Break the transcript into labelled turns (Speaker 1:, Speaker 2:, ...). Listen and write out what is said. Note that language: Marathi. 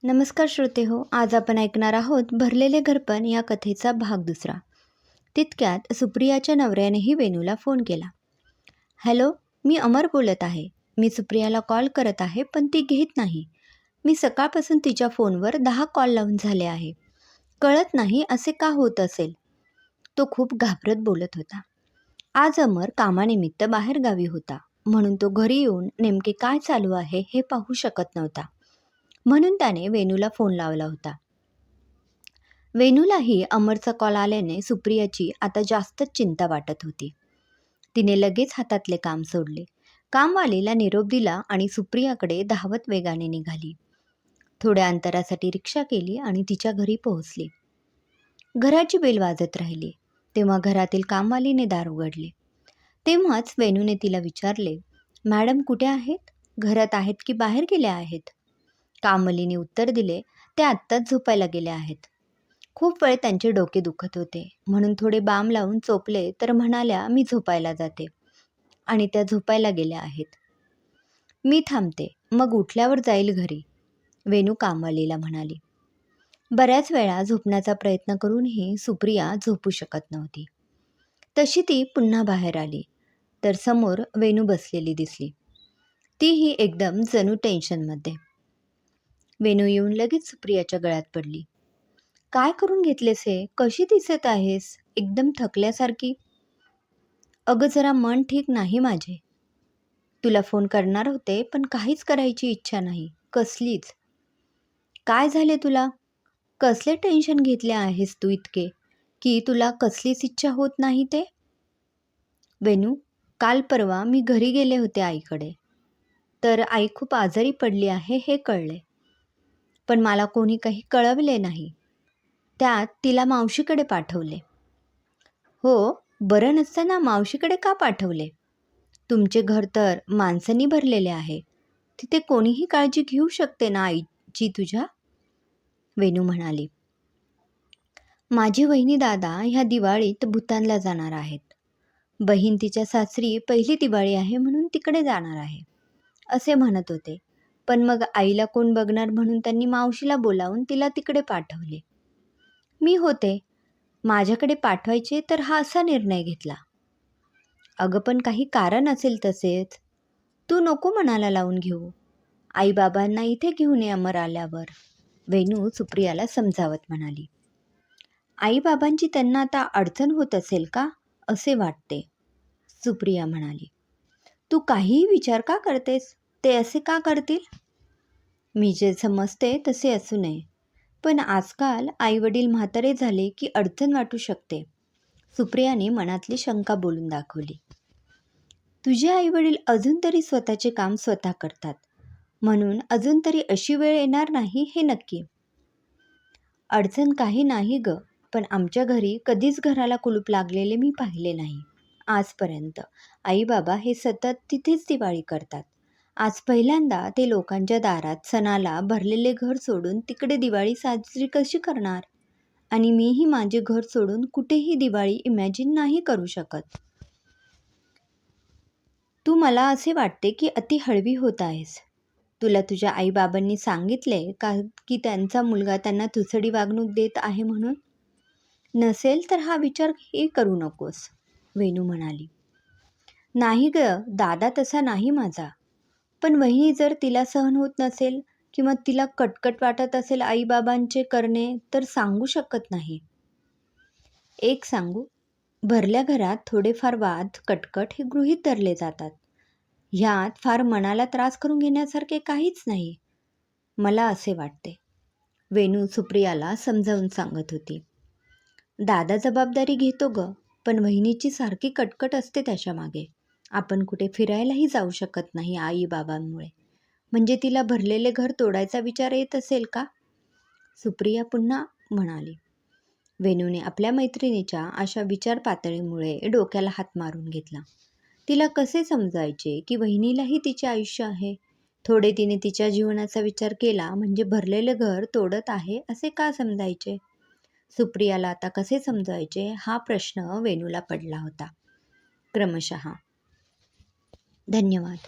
Speaker 1: नमस्कार श्रोते हो. आज आपण ऐकणार आहोत भरलेले घरपण या कथेचा भाग दुसरा. तितक्यात सुप्रियाच्या नवऱ्यानेही वेणूला फोन केला. हॅलो, मी अमर बोलत आहे. मी सुप्रियाला कॉल करत आहे पण ती घेत नाही. मी सकाळपासून तिच्या फोनवर 10 कॉल लावून झाले आहे. कळत नाही असे का होत असेल. तो खूप घाबरत बोलत होता. आज अमर कामानिमित्त बाहेरगावी होता, म्हणून तो घरी येऊन नेमके काय चालू आहे हे पाहू शकत नव्हता. म्हणून त्याने वेणूला फोन लावला होता. वेणूलाही अमरचा कॉल आल्याने सुप्रियाची आता जास्तच चिंता वाटत होती. तिने लगेच हातातले काम सोडले, कामवालीला निरोप दिला आणि सुप्रियाकडे धावत वेगाने निघाली. थोड्या अंतरासाठी रिक्षा केली आणि तिच्या घरी पोहोचली. घराची बेल वाजत राहिली तेव्हा घरातील कामवालीने दार उघडले. तेव्हाच वेणूने तिला विचारले, मॅडम कुठे आहेत? घरात आहेत की बाहेर गेल्या आहेत? कामवालीने उत्तर दिले, ते आत्ताच झोपायला गेले आहेत. खूप वेळ त्यांचे डोके दुखत होते, म्हणून थोडे बाम लावून चोपले तर म्हणाल्या, मी झोपायला जाते. आणि त्या झोपायला गेल्या आहेत. मी थांबते, मग उठल्यावर जाईल घरी, वेणू कामवालीला म्हणाली. बऱ्याच वेळा झोपण्याचा प्रयत्न करूनही सुप्रिया झोपू शकत नव्हती. तशी ती पुन्हा बाहेर आली तर समोर वेणू बसलेली दिसली. तीही एकदम जणू टेन्शनमध्ये. वेणू येऊन लगेच सुप्रियाच्या गळ्यात पडली. काय करून घेतलेस हे? कशी दिसत आहेस? एकदम थकल्यासारखी. अगं जरा मन ठीक नाही माझे. तुला फोन करणार होते पण काहीच करायची इच्छा नाही, कसलीच. काय झाले तुला? कसले टेन्शन घेतले आहेस तू इतके की तुला कसलीच इच्छा होत नाही ते? वेणू, काल परवा मी घरी गेले होते आईकडे, तर आई खूप आजारी पडली आहे हे कळले. पण मला कोणी काही कळवले नाही. त्यात तिला मावशीकडे पाठवले. हो, बरं नसताना मावशीकडे का पाठवले? तुमचे घर तर माणसांनी भरलेले आहे. तिथे कोणीही काळजी घेऊ शकते ना आईची तुझ्या? वेणू म्हणाली. माझी वहिनी दादा ह्या दिवाळीत भूतानला जाणार आहेत. बहीण तिच्या सासरी पहिली दिवाळी आहे म्हणून तिकडे जाणार आहे असे म्हणत होते. पण मग आईला कोण बघणार म्हणून त्यांनी मावशीला बोलावून तिला तिकडे पाठवले. मी होते. माझ्याकडे पाठवायचे तर हा असा निर्णय घेतला. अगं पण काही कारण असेल तसेच. तू नको मनाला लावून घेऊ. आईबाबांना इथे घेऊन ये अमर आल्यावर, वेणू सुप्रियाला समजावत म्हणाली. आईबाबांची त्यांना आता अडचण होत असेल का असे वाटते, सुप्रिया म्हणाली. तू काहीही विचार का करतेस? ते असे का करतील? मी जे समजते तसे असू नये, पण आजकाल आईवडील म्हातारे झाले की अडचण वाटू शकते, सुप्रियाने मनातली शंका बोलून दाखवली. तुझे आईवडील अजून तरी स्वतःचे काम स्वतः करतात, म्हणून अजून तरी अशी वेळ येणार नाही हे नक्की. अडचण काही नाही ग, पण आमच्या घरी कधीच घराला कुलूप लागलेले मी पाहिले नाही आजपर्यंत. आई बाबा हे सतत तिथेच दिवाळी करतात. आज पहिल्यांदा ते लोकांच्या दारात सणाला भरलेले घर सोडून तिकडे दिवाळी साजरी कशी करणार? आणि मीही माझे घर सोडून कुठेही दिवाळी इमॅजिन नाही करू शकत. तू मला असे वाटते की अति हळवी होत आहेस. तुला तुझ्या आईबाबांनी सांगितले का की त्यांचा मुलगा त्यांना तुसडी वागणूक देत आहे म्हणून? नसेल तर हा विचारही करू नकोस, वेणू म्हणाली. नाही ग, दादा तसा नाही माझा. पण वहिनी जर तिला सहन होत नसेल किंवा तिला कटकट वाटत असेल आईबाबांचे करणे तर सांगू शकत नाही. एक सांगू, भरल्या घरात थोडेफार वाद कटकट हे गृहीत धरले जातात. ह्यात फार मनाला त्रास करून घेण्यासारखे काहीच नाही, मला असे वाटते, वेणू सुप्रियाला समजावून सांगत होती. दादा जबाबदारी घेतो ग, पण वहिनीची सारखी कटकट असते त्याच्या मागे. आपण कुठे फिरायलाही जाऊ शकत नाही आई बाबांमुळे. म्हणजे तिला भरलेले घर तोडायचा विचार येत असेल का? सुप्रिया पुन्हा म्हणाली. वेणूने आपल्या मैत्रिणीच्या अशा विचार पातळीमुळे डोक्याला हात मारून घेतला. तिला कसे समजायचे की वहिनीलाही तिचे आयुष्य आहे. थोडे तिने तिच्या जीवनाचा विचार केला म्हणजे भरलेले घर तोडत आहे असे का समजायचे? सुप्रियाला आता कसे समजायचे हा प्रश्न वेणूला पडला होता क्रमशः. धन्यवाद.